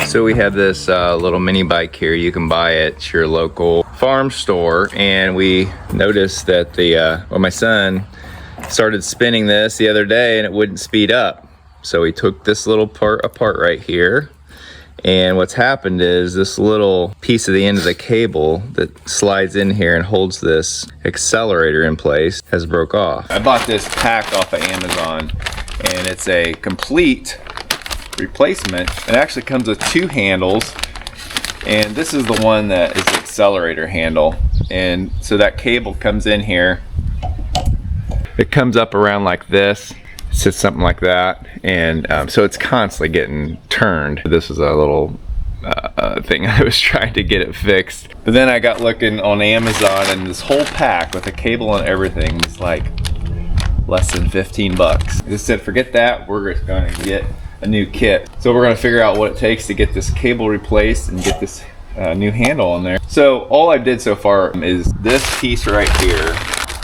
So we have this little mini bike here. You can buy it at your local farm store, and we noticed that my son started spinning this the other day and it wouldn't speed up. So we took this little part apart right here, and what's happened is this little piece of the end of the cable that slides in here and holds this accelerator in place has broke off. I bought this pack off of Amazon, and it's a complete replacement. It actually comes with two handles, and this is the one that is the accelerator handle. And so that cable comes in here. It comes up around like this. It sits something like that, and so it's constantly getting turned. This is a little thing I was trying to get it fixed. But then I got looking on Amazon, and this whole pack with the cable and everything is like less than 15 bucks. I just said, forget that, we're just going to get a new kit. So we're going to figure out what it takes to get this cable replaced and get this new handle on there. So all I did so far is this piece right here,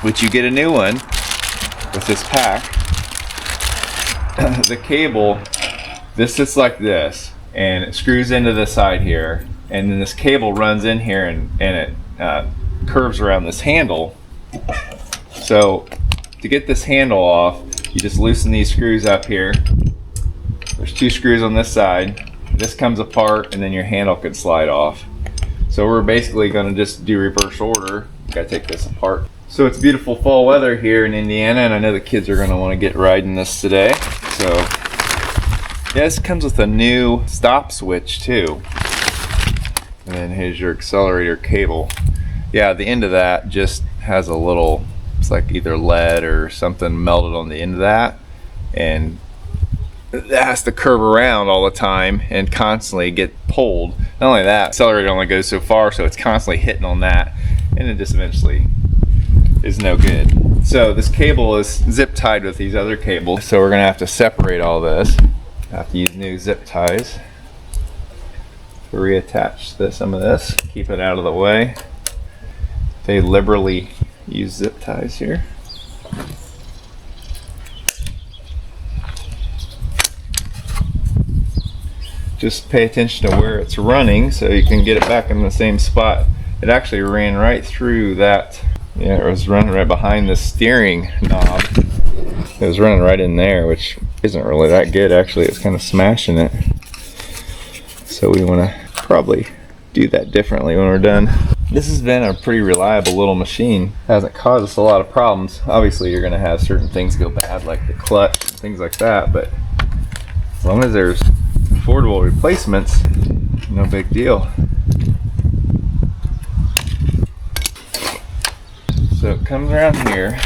which you get a new one with this pack. The cable, this sits like this, and it screws into the side here, and then this cable runs in here, and it curves around this handle. So to get this handle off, you just loosen these screws up here. There's two screws on this side. This comes apart, and then your handle can slide off. So we're basically going to just do reverse order. Gotta take this apart. So it's beautiful fall weather here in Indiana, and I know the kids are going to want to get riding this today. So yeah, this comes with a new stop switch too. And then here's your accelerator cable. Yeah, the end of that just has a little, it's like either lead or something melted on the end of that, and that has to curve around all the time and constantly get pulled. Not only that, accelerator only goes so far, so it's constantly hitting on that, and it just eventually is no good. So this cable is zip tied with these other cables, so we're gonna have to separate all this. I have to use new zip ties to reattach some of this, keep it out of the way. They liberally use zip ties here. Just pay attention to where it's running so you can get it back in the same spot. It actually ran right through that. Yeah, it was running right behind the steering knob. It was running right in there, which isn't really that good actually. It's kind of smashing it. So we want to probably do that differently when we're done. This has been a pretty reliable little machine. It hasn't caused us a lot of problems. Obviously you're going to have certain things go bad, like the clutch and things like that, but as long as there's affordable replacements, no big deal. So it comes around here,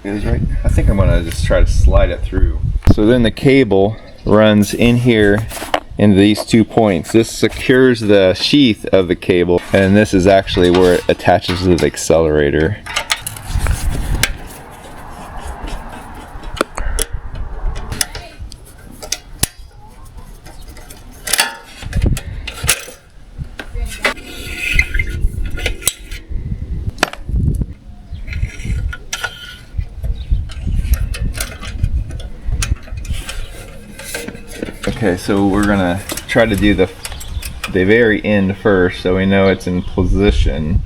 goes right, I think I'm gonna just try to slide it through. So then the cable runs in here into these 2 points. This secures the sheath of the cable, and this is actually where it attaches to the accelerator. Okay, so we're gonna try to do the very end first, so we know it's in position.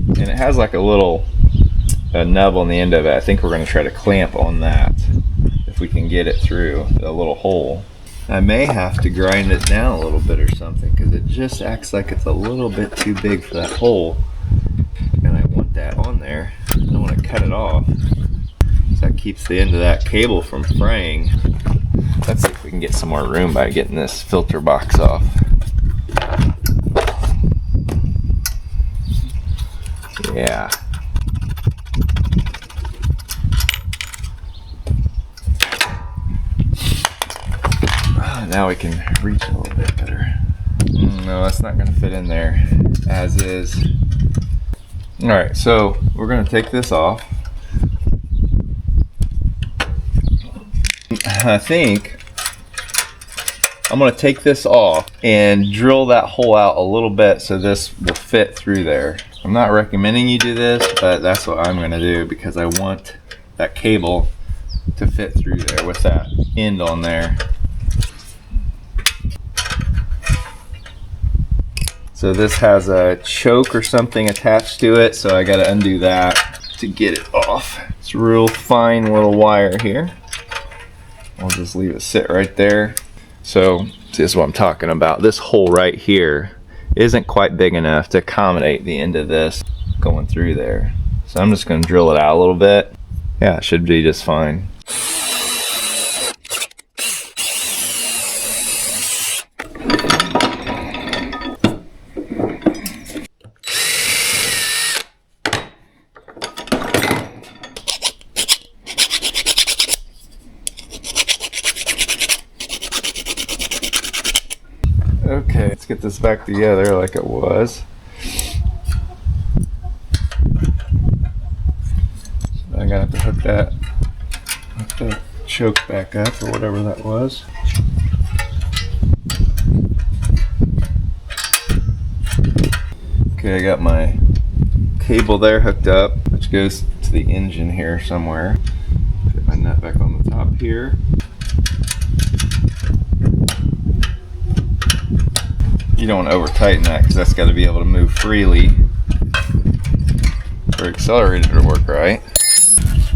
And it has like a little nub on the end of it. I think we're gonna try to clamp on that if we can get it through the little hole. I may have to grind it down a little bit or something, because it just acts like it's a little bit too big for that hole. And I want that on there. I don't want to cut it off. So that keeps the end of that cable from fraying. Let's see if we can get some more room by getting this filter box off. Yeah. Now we can reach a little bit better. No, that's not going to fit in there as is. Alright, so we're going to take this off. I think I'm going to take this off and drill that hole out a little bit so this will fit through there. I'm not recommending you do this, but that's what I'm going to do because I want that cable to fit through there with that end on there. So this has a choke or something attached to it, so I gotta undo that to get it off. It's a real fine little wire here. I'll just leave it sit right there. So this is what I'm talking about. This hole right here isn't quite big enough to accommodate the end of this going through there. So I'm just gonna drill it out a little bit. Yeah, it should be just fine. Okay, let's get this back together like it was. So I'm gonna have to hook that choke back up or whatever that was. Okay, I got my cable there hooked up, which goes to the engine here somewhere. Put my nut back on the top here. You don't want to over tighten that because that's got to be able to move freely for accelerator to work right.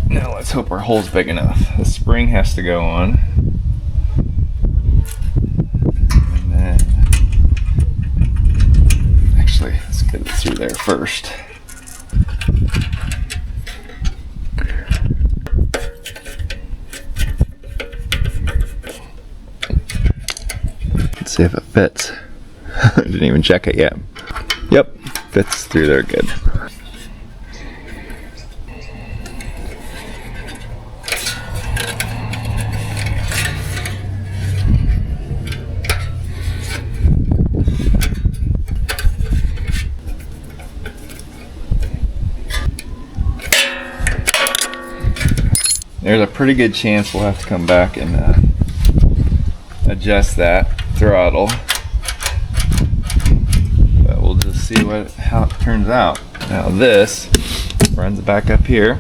Now let's hope our hole's big enough. The spring has to go on. And then, actually, let's get it through there first. Let's see if it fits. I didn't even check it yet. Yep, fits through there good. There's a pretty good chance we'll have to come back and adjust that throttle. We'll just see how it turns out. Now this runs back up here.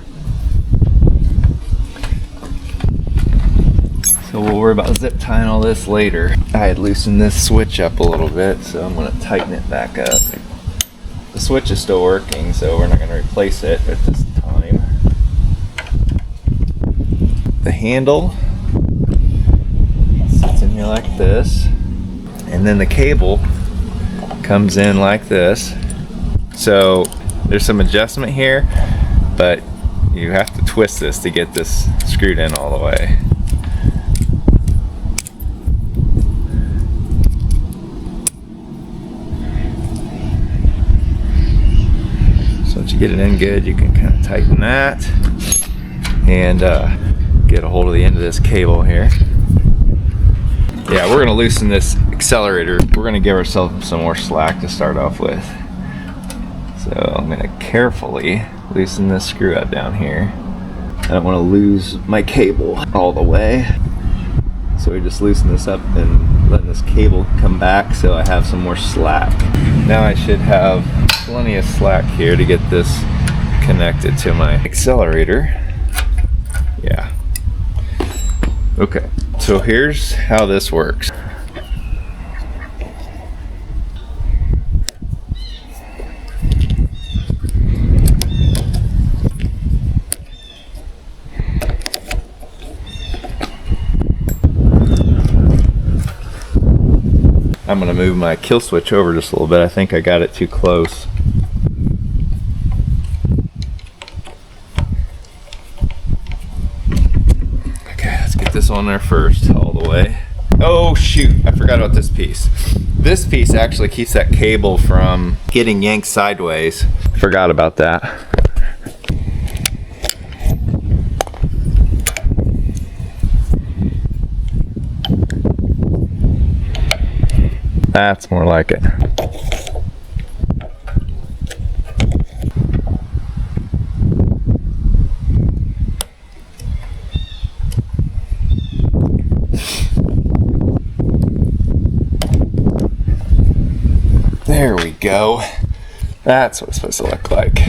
So we'll worry about zip tying all this later. I had loosened this switch up a little bit, so I'm going to tighten it back up. The switch is still working, so we're not going to replace it at this time. The handle sits in here like this, and then the cable comes in like this. So there's some adjustment here, but you have to twist this to get this screwed in all the way. So once you get it in good, you can kind of tighten that and get a hold of the end of this cable here. Yeah, we're gonna loosen this accelerator. We're gonna give ourselves some more slack to start off with. So I'm gonna carefully loosen this screw up down here. I don't wanna lose my cable all the way. So we just loosen this up and let this cable come back so I have some more slack. Now I should have plenty of slack here to get this connected to my accelerator. Yeah. Okay. So here's how this works. I'm going to move my kill switch over just a little bit. I think I got it too close. This on there first, all the way. Oh shoot, I forgot about this piece. This piece actually keeps that cable from getting yanked sideways. Forgot about that. That's more like it. There we go. That's what it's supposed to look like.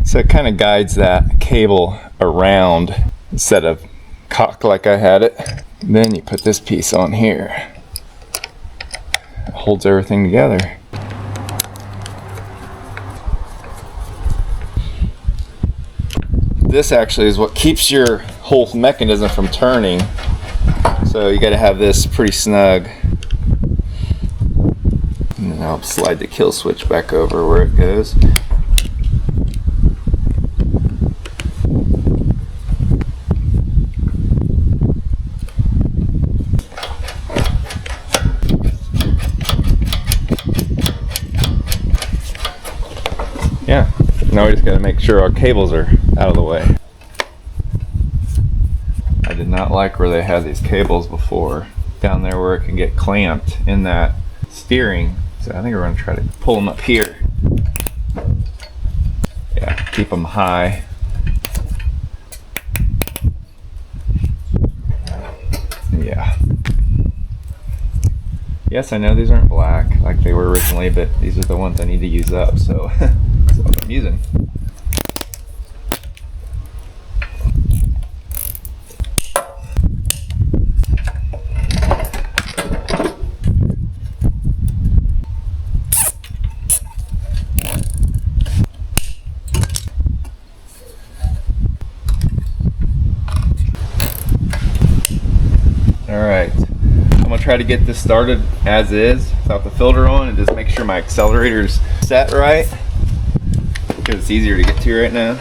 So it kind of guides that cable around instead of cocked like I had it. And then you put this piece on here. It holds everything together. this actually is what keeps your whole mechanism from turning. So you got to have this pretty snug. And then I'll slide the kill switch back over where it goes. Yeah, now we just got to make sure our cables are out of the way. I did not like where they had these cables before, down there where it can get clamped in that steering. So I think we're going to try to pull them up here. Yeah, keep them high. Yeah. Yes, I know these aren't black like they were originally, but these are the ones I need to use up, so that's what I'm using. Alright, I'm going to try to get this started as is without the filter on and just make sure my accelerator's set right because it's easier to get to right now.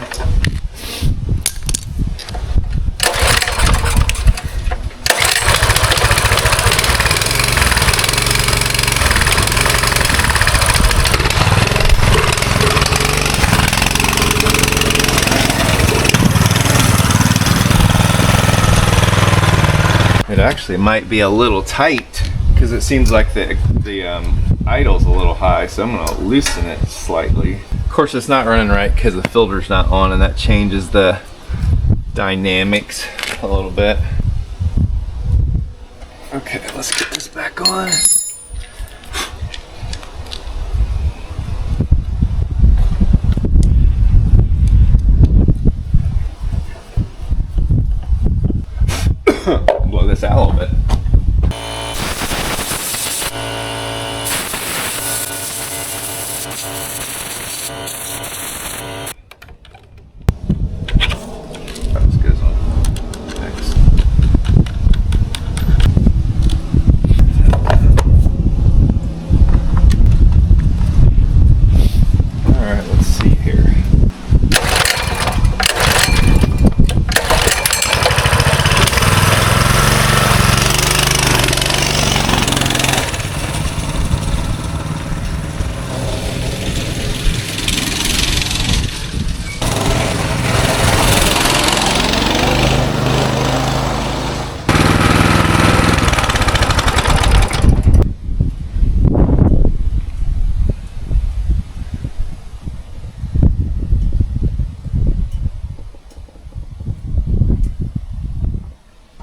It actually might be a little tight because it seems like the idle's a little high, so I'm going to loosen it slightly. Of course it's not running right because the filter's not on, and that changes the dynamics a little bit. Okay, let's get this back on. Blow this out a little bit. That was good one. Next. All right, let's see here.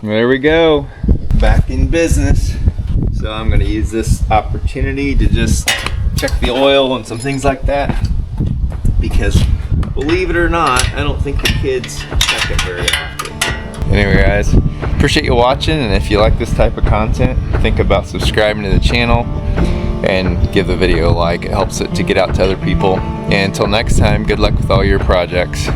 There we go, back in business. So I'm going to use this opportunity to just check the oil and some things like that, because believe it or not, I don't think the kids check it very often. Anyway guys, appreciate you watching, and if you like this type of content, think about subscribing to the channel and give the video a like. It helps it to get out to other people. And until next time, good luck with all your projects.